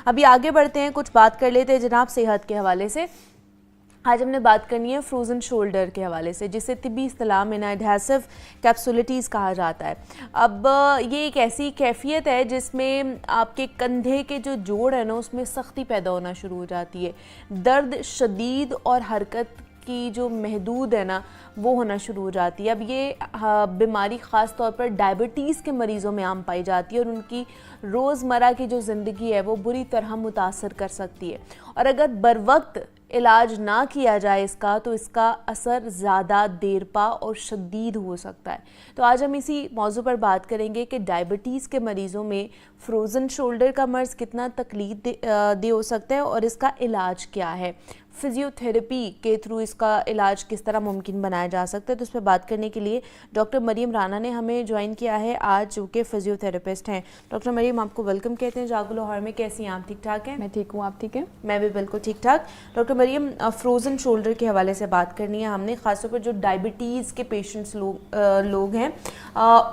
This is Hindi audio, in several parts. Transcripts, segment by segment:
अभी आगे बढ़ते हैं, कुछ बात कर लेते हैं जनाब सेहत के हवाले से। आज हमने बात करनी है फ्रोज़न शोल्डर के हवाले से, जिसे तिब्बी इस्तिलाह में ना एडहेसिव कैप्सुलिटीज़ कहा जाता है। अब ये एक ऐसी कैफियत है जिसमें आपके कंधे के जो जोड़ है ना उसमें सख्ती पैदा होना शुरू हो जाती है, दर्द शदीद और हरकत की जो महदूद है ना वो होना शुरू हो जाती है। अब ये बीमारी ख़ास तौर पर डायबिटीज़ के मरीज़ों में आम पाई जाती है और उनकी रोज़मर्रा की जो ज़िंदगी है वो बुरी तरह मुतासर कर सकती है, और अगर बर वक्त इलाज ना किया जाए इसका तो इसका असर ज़्यादा देरपा और शदीद हो सकता है। तो आज हम इसी मौजू पर बात करेंगे कि डायबिटीज़ के मरीज़ों में फ्रोज़न शोल्डर का मर्ज़ कितना तकलीफ दे हो सकता है और इसका इलाज क्या है, फिजियोथेरेपी के थ्रू इसका इलाज किस तरह मुमकिन बनाया जा सकता है। तो उस पर बात करने के लिए डॉक्टर मरियम राना ने हमें ज्वाइन किया है आज, जो कि फिजियोथेरेपिस्ट हैं। डॉक्टर मरियम, आपको वेलकम कहते हैं जागो लाहौर में। कैसी हैं आप? ठीक ठाक हैं? मैं ठीक हूँ, आप ठीक हैं? मैं भी बिल्कुल ठीक ठाक। डॉक्टर मरियम, फ्रोज़न शोल्डर के हवाले से बात करनी है हमने, ख़ासतौर पर जो डायबिटीज़ के पेशेंट्स लोग हैं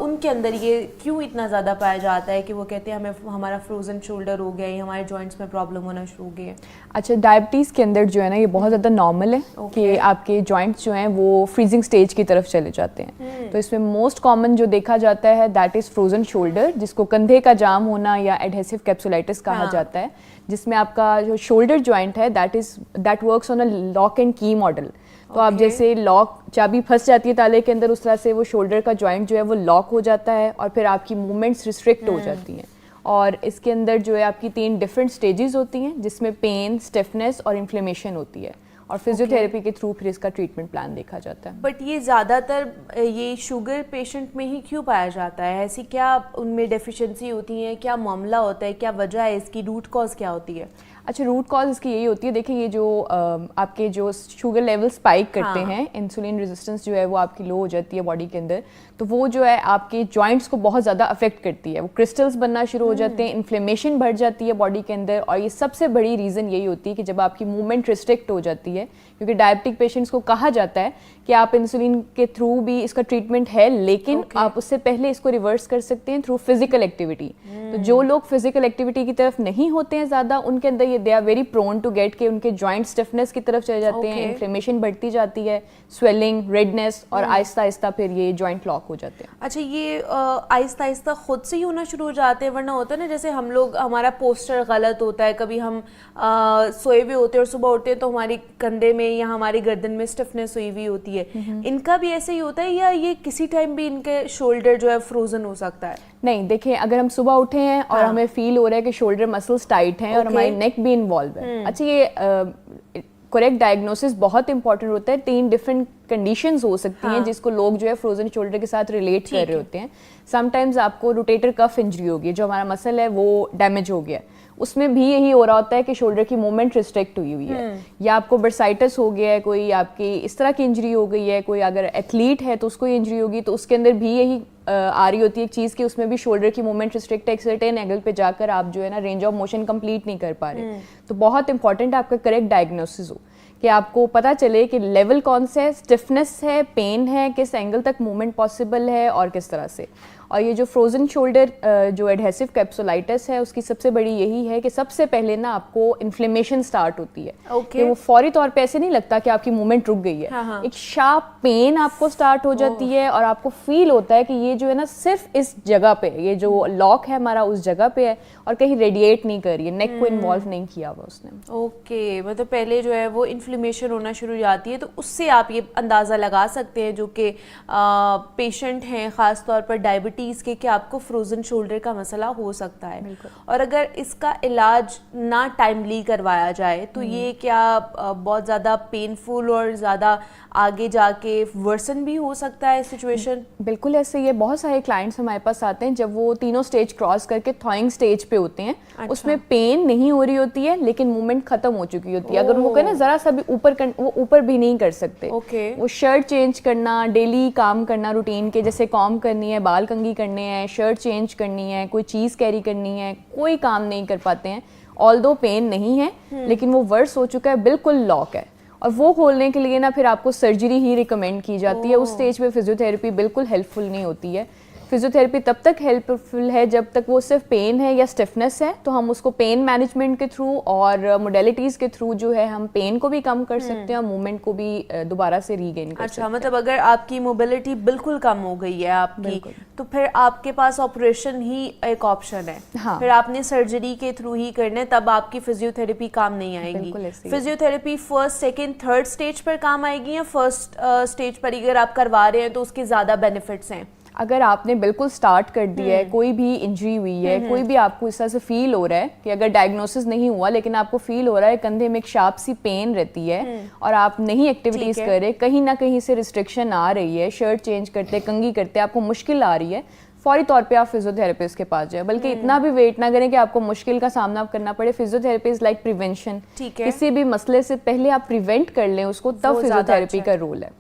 उनके अंदर ये क्यों इतना ज़्यादा पाया जाता है कि वो कहते हैं हमें हमारा फ्रोज़न शोल्डर हो गया है, हमारे जॉइंट्स में प्रॉब्लम होना शुरू हो गई है। अच्छा, डायबिटीज़ के अंदर जो है ना ये बहुत ज़्यादा नॉर्मल है कि आपके जॉइंट्स जो हैं वो फ्रीजिंग स्टेज की तरफ चले जाते हैं। तो इसमें मोस्ट कॉमन जो देखा जाता है दैट इज़ फ्रोज़न शोल्डर, जिसको कंधे का जाम होना या एडहेसिव कैप्सुलाइटिस कहा जाता है, जिसमें आपका जो शोल्डर जॉइंट है that works on a lock and की मॉडल। तो आप जैसे लॉक चाबी फंस जाती है ताले के अंदर, उस तरह से वो शोल्डर का जॉइंट जो है वो लॉक हो जाता है और फिर आपकी मूवमेंट्स रिस्ट्रिक्ट हो जाती हैं। और इसके अंदर जो है आपकी 3 डिफरेंट स्टेजेस होती हैं, जिसमें पेन, स्टिफनेस और इन्फ्लेमेशन होती है, और फिजियोथेरेपी के थ्रू फिर इसका ट्रीटमेंट प्लान देखा जाता है। बट ये ज़्यादातर ये शुगर पेशेंट में ही क्यों पाया जाता है? ऐसी क्या उनमें डेफिशिएंसी होती है, क्या मामला होता है, क्या वजह है इसकी, रूट कॉज क्या होती है? अच्छा, रूट कॉज इसकी यही होती है, देखिए ये जो आपके जो शुगर लेवल स्पाइक करते हैं, इंसुलिन रेजिस्टेंस जो है वो आपकी लो हो जाती है बॉडी के अंदर, तो वो जो है आपके जॉइंट्स को बहुत ज़्यादा अफेक्ट करती है, वो क्रिस्टल्स बनना शुरू हो जाते हैं, इन्फ्लेमेशन बढ़ जाती है बॉडी के अंदर। और ये सबसे बड़ी रीज़न यही होती है कि जब आपकी मूवमेंट रिस्ट्रिक्ट हो जाती है, क्योंकि डायबिटिक पेशेंट्स को कहा जाता है कि आप इंसुलिन के थ्रू भी इसका ट्रीटमेंट है, लेकिन आप उससे पहले इसको रिवर्स कर सकते हैं थ्रू फिजिकल एक्टिविटी। तो जो लोग फिजिकल एक्टिविटी की तरफ नहीं होते हैं ज़्यादा, उनके अंदर ये they are very prone to get के उनके जॉइंट स्टिफनेस की तरफ चले जाते हैं, इन्फ्लेमेशन बढ़ती जाती है, स्वेलिंग, रेडनेस, और आहिस्ता आहिस्ता फिर ये जॉइंट लॉक हो जाते हैं। अच्छा, ये आहिस्ता आहिस्ता खुद से ही होना शुरू हो जाते हैं? वरना होता है ना जैसे हम लोग, हमारा पोस्चर गलत होता है, कभी हम सोए हुए होते हैं और सुबह उठते हैं तो हमारी कंधे में या हमारी गर्दन में स्टिफनेस हुई हुई होती है, इनका भी ऐसे ही होता है या ये किसी टाइम भी इनके शोल्डर जो है फ्रोजन हो सकता है? नहीं, देखिए अगर हम सुबह उठे हैं और हमें फील हो रहा है कि शोल्डर मसल्स टाइट हैं और हमारी नेक भी इन्वॉल्व है, अच्छा ये करेक्ट डायग्नोसिस बहुत इंपॉर्टेंट होता है। 3 डिफरेंट कंडीशंस हो सकती हैं जिसको लोग जो है फ्रोजन शोल्डर के साथ रिलेट कर रहे होते हैं। समटाइम्स आपको रोटेटर कफ इंजरी होगी, जो हमारा मसल है वो डैमेज हो गया, उसमें भी यही हो रहा होता है कि शोल्डर की मूवमेंट रिस्ट्रिक्ट हुई हुई है, या आपको बर्साइटिस हो गया है, कोई आपकी इस तरह की इंजरी हो गई है, कोई अगर एथलीट है तो उसको इंजरी होगी, तो उसके अंदर भी यही आ रही होती है एक चीज़ कि उसमें भी शोल्डर की मूवमेंट रिस्ट्रिक्ट है, एक सर्टेन एंगल पे जाकर आप जो है ना रेंज ऑफ मोशन कंप्लीट नहीं कर पा रहे। तो बहुत इंपॉर्टेंट है आपका करेक्ट डायग्नोसिस हो, कि आपको पता चले कि लेवल कौन सा है, स्टिफनेस है, पेन है, किस एंगल तक मूवमेंट पॉसिबल है और किस तरह से। और ये जो फ्रोजन शोल्डर जो एडहेसिव कैप्सुलाइटिस है उसकी सबसे बड़ी यही है कि सबसे पहले ना आपको इन्फ्लेमेशन स्टार्ट होती है, कि वो फौरी तौर पे ऐसे नहीं लगता कि आपकी मूवमेंट रुक गई है, एक शार्प पेन आपको स्टार्ट हो जाती है और आपको फील होता है कि ये जो है ना सिर्फ इस जगह पे, ये जो लॉक है हमारा उस जगह पे है और कहीं रेडिएट नहीं कर रही है, नेक को इन्वॉल्व नहीं किया हुआ उसने। ओके, मतलब पहले जो है वो इन्फ्लेमेशन होना शुरू हो जाती है, तो उससे आप ये अंदाज़ा लगा सकते हैं जो कि पेशेंट हैं ख़ास तौर पर डायबिटीज़ के, कि आपको फ्रोजन शोल्डर का मसला हो सकता है। और अगर इसका इलाज ना टाइमली करवाया जाए तो ये क्या बहुत ज़्यादा पेनफुल और ज़्यादा आगे जाके वर्सन भी हो सकता है सिचुएशन? बिल्कुल ऐसे ही है, बहुत सारे क्लाइंट्स हमारे पास आते हैं जब वो तीनों स्टेज क्रॉस करके थॉइंग स्टेज पे होते हैं। अच्छा। उसमें पेन नहीं हो रही होती है लेकिन मूवमेंट खत्म हो चुकी होती है। अगर वो कहे ना जरा सा भी वो ऊपर भी नहीं कर सकते। वो शर्ट चेंज करना, डेली काम करना रूटीन के, जैसे कॉम करनी है, बाल कंघी करने हैं, शर्ट चेंज करनी है, कोई चीज़ कैरी करनी है, कोई काम नहीं कर पाते हैं। ऑल्दो पेन नहीं है लेकिन वो वर्स हो चुका है, बिल्कुल लॉक है, और वो खोलने के लिए ना फिर आपको सर्जरी ही रिकमेंड की जाती है। उस स्टेज पे फिजियोथेरेपी बिल्कुल हेल्पफुल नहीं होती है। फिजियोथेरेपी तब तक हेल्पफुल है जब तक वो सिर्फ पेन है या स्टिफनेस है, तो हम उसको पेन मैनेजमेंट के थ्रू और मोडेलिटीज़ के थ्रू जो है हम पेन को भी कम कर सकते हैं और मूवमेंट को भी दोबारा से रीगेन कर सकते हैं। मतलब अगर आपकी मोबिलिटी बिल्कुल कम हो गई है आपकी, तो फिर आपके पास ऑपरेशन ही एक ऑप्शन है। हाँ। फिर आपने सर्जरी के थ्रू ही करने, तब आपकी फिजियोथेरेपी काम नहीं आएगी। Physiotherapy first, second, third stage पर काम आएगी या फर्स्ट स्टेज पर अगर आप करवा रहे हैं तो उसके ज़्यादा बेनिफिट्स हैं? अगर आपने बिल्कुल स्टार्ट कर दिया है, कोई भी इंजरी हुई है, कोई भी आपको इस तरह से फील हो रहा है कि अगर डायग्नोसिस नहीं हुआ लेकिन आपको फील हो रहा है कंधे में एक शार्प सी पेन रहती है और आप नहीं एक्टिविटीज कर रहे, कहीं ना कहीं से रिस्ट्रिक्शन आ रही है, शर्ट चेंज करते, कंघी करते आपको मुश्किल आ रही है, फौरी तौर पे आप फिजियोथेरेपिस्ट के पास जाए। बल्कि इतना भी वेट ना करें कि आपको मुश्किल का सामना करना पड़े। Physiotherapy is like prevention. किसी भी मसले से पहले आप प्रिवेंट कर लें उसको, तब फिजियोथेरेपी का रोल है।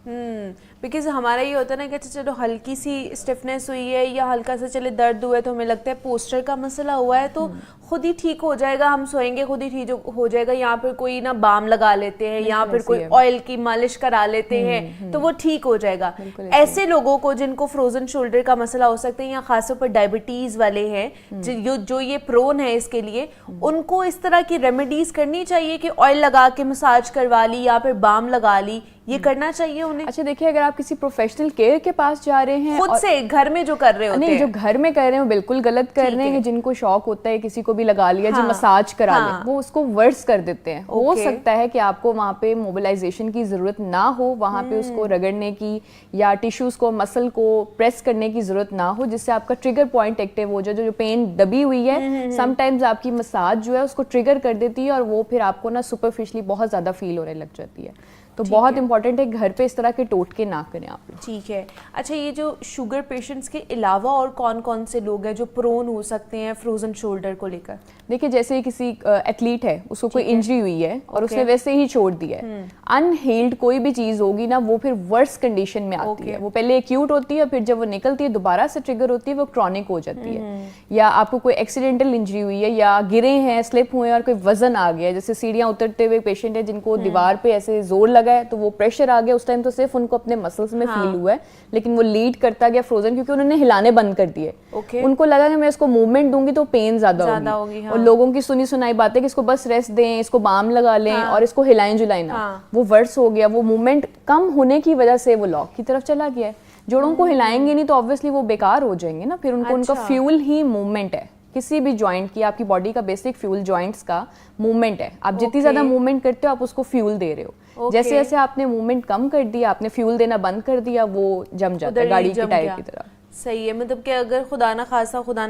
बिकॉज हमारा ये होता है ना कि चलो हल्की सी स्टिफनेस हुई है या हल्का सा चले दर्द हुआ है तो हमें लगता है पोस्चर का मसला हुआ है तो खुद ही ठीक हो जाएगा, हम सोएंगे खुद ही ठीक हो जाएगा, यहाँ पर कोई ना बाम लगा लेते हैं या फिर कोई ऑयल की मालिश करा लेते हैं तो वो ठीक हो जाएगा। ऐसे लोगों को जिनको फ्रोजन शोल्डर का मसला हो सकता है या खासतौर पर डायबिटीज वाले हैं जो ये प्रोन है इसके लिए, उनको इस तरह की रेमेडीज करनी चाहिए कि ऑयल लगा के मसाज करवा ली या फिर बाम लगा ली, ये करना चाहिए उन्हें? अच्छा देखिए, अगर आप किसी प्रोफेशनल केयर के पास जा रहे हैं, खुद से घर में जो कर रहे होते हैं, जो घर में कर रहे हैं वो बिल्कुल गलत कर रहे हैं। जिनको शौक होता है किसी को भी लगा लिया, जो मसाज करा ले, वो उसको वर्स कर देते हैं। हो सकता है कि आपको वहाँ पे मोबिलाइजेशन की जरूरत ना हो, वहाँ पे उसको रगड़ने की या टिश्यूज को, मसल को प्रेस करने की जरूरत ना हो, जिससे आपका ट्रिगर पॉइंट एक्टिव हो जाए। जो पेन दबी हुई है, समटाइम्स आपकी मसाज जो है उसको ट्रिगर कर देती है और वो फिर आपको ना सुपरफिशली बहुत ज्यादा फील होने लग जाती है। तो बहुत इंपॉर्टेंट है घर पे इस तरह के टोटके ना करें आप। ठीक है। अच्छा, ये जो शुगर पेशेंट्स के अलावा और कौन कौन से लोग हैं जो प्रोन हो सकते हैं फ्रोजन शोल्डर को लेकर? देखिए, जैसे किसी एथलीट है, उसको कोई इंजरी हुई है और उसने वैसे ही छोड़ दिया है, अनहील्ड कोई भी चीज होगी ना वो फिर वर्स कंडीशन में आती है। वो पहले एक्यूट होती है, फिर जब वो निकलती है दोबारा से ट्रिगर होती है, वो क्रॉनिक हो जाती है। या आपको कोई एक्सीडेंटल इंजरी हुई है या गिरे हैं, स्लिप हुए और कोई वजन आ गया है, जैसे सीढ़ियां उतरते हुए पेशेंट है जिनको दीवार पे ऐसे जोर लगा है तो वो प्रेशर आ गया, उस टाइम तो सिर्फ उनको अपने मसल्स में फील हुआ है, लेकिन वो लीड करता गया फ्रोजन क्योंकि उन्होंने हिलाने बंद कर दिए। उनको लगा कि मैं इसको मूवमेंट दूंगी तो पेन ज्यादा होगी। और लोगों की सुनी सुनाई बातें कि इसको बस रेस्ट दें, इसको बाम लगा लें और इसको हिलाएं जुलाएं ना, वो वर्स हो गया। वो मूवमेंट कम होने की वजह से वो लॉक की तरफ चला गया है। जोड़ों को हिलाएंगे नहीं तो ऑब्वियसली वो बेकार हो जाएंगे ना, फिर उनको उनका फ्यूल ही मूवमेंट है। किसी भी जॉइंट की, आपकी बॉडी का बेसिक फ्यूल जॉइंट्स का मूवमेंट है। आप जितनी ज्यादा मूवमेंट करते हो आप उसको फ्यूल दे रहे हो। जैसे जैसे आपने मूवमेंट कम कर दिया, आपने फ्यूल देना बंद कर दिया, वो जम जाता है गाड़ी की टायर की तरह। सही है। मतलब कि अगर खुदा ना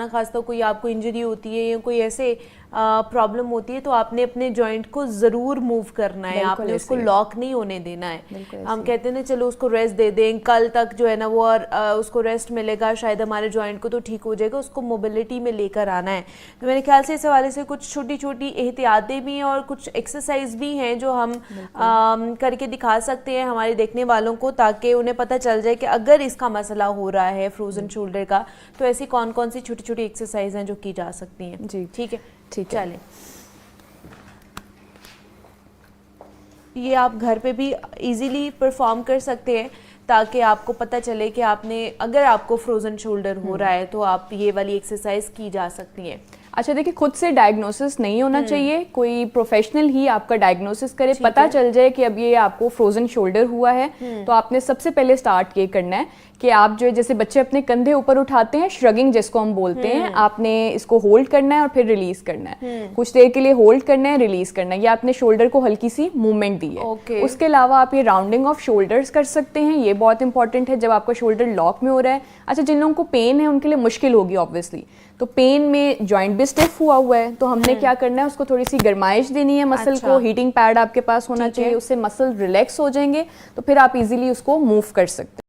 खास्ता कोई आपको इंजरी होती है या कोई ऐसे प्रॉब्लम होती है तो आपने अपने जॉइंट को ज़रूर मूव करना है, आपने उसको लॉक नहीं होने देना है। हम कहते हैं ना चलो उसको रेस्ट दे दें, कल तक जो है ना वो और उसको रेस्ट मिलेगा, शायद हमारे जॉइंट को तो ठीक हो जाएगा, उसको मोबिलिटी में लेकर आना है। तो मेरे ख्याल से इस हवाले से कुछ छोटी छोटी एहतियातें भी हैं और कुछ एक्सरसाइज भी हैं जो हम करके दिखा सकते हैं हमारे देखने वालों को, ताकि उन्हें पता चल जाए कि अगर इसका मसला हो रहा है फ्रोजन शोल्डर का तो ऐसी कौन कौन सी छोटी छोटी एक्सरसाइज हैं जो की जा सकती हैं। जी ठीक है, ठीक है। चलें, ये आप घर पे भी इजीली परफॉर्म कर सकते हैं ताकि आपको पता चले कि आपने, अगर आपको फ्रोजन शोल्डर हो रहा है तो आप ये वाली एक्सरसाइज की जा सकती हैं। अच्छा देखिए, खुद से डायग्नोसिस नहीं होना चाहिए, कोई प्रोफेशनल ही आपका डायग्नोसिस करे, पता चल जाए कि अब ये आपको फ्रोजन शोल्डर हुआ है तो आपने सबसे पहले स्टार्ट ये करना है कि आप जो है, जैसे बच्चे अपने कंधे ऊपर उठाते हैं, श्रगिंग जिसको हम बोलते हैं, आपने इसको होल्ड करना है और फिर रिलीज करना है। कुछ देर के लिए होल्ड करना है, रिलीज करना है। ये आपने शोल्डर को हल्की सी मूवमेंट दी है। उसके अलावा आप ये राउंडिंग ऑफ शोल्डर्स कर सकते हैं, ये बहुत इंपॉर्टेंट है जब आपका शोल्डर लॉक में हो रहा है। अच्छा, जिन लोगों को पेन है उनके लिए मुश्किल होगी ऑब्वियसली, तो पेन में जॉइंट भी स्टिफ हुआ है तो हमने क्या करना है, उसको थोड़ी सी गर्माइश देनी है मसल को। हीटिंग पैड आपके पास होना चाहिए, उससे मसल रिलैक्स हो जाएंगे तो फिर आप इजीली उसको मूव कर सकते हैं।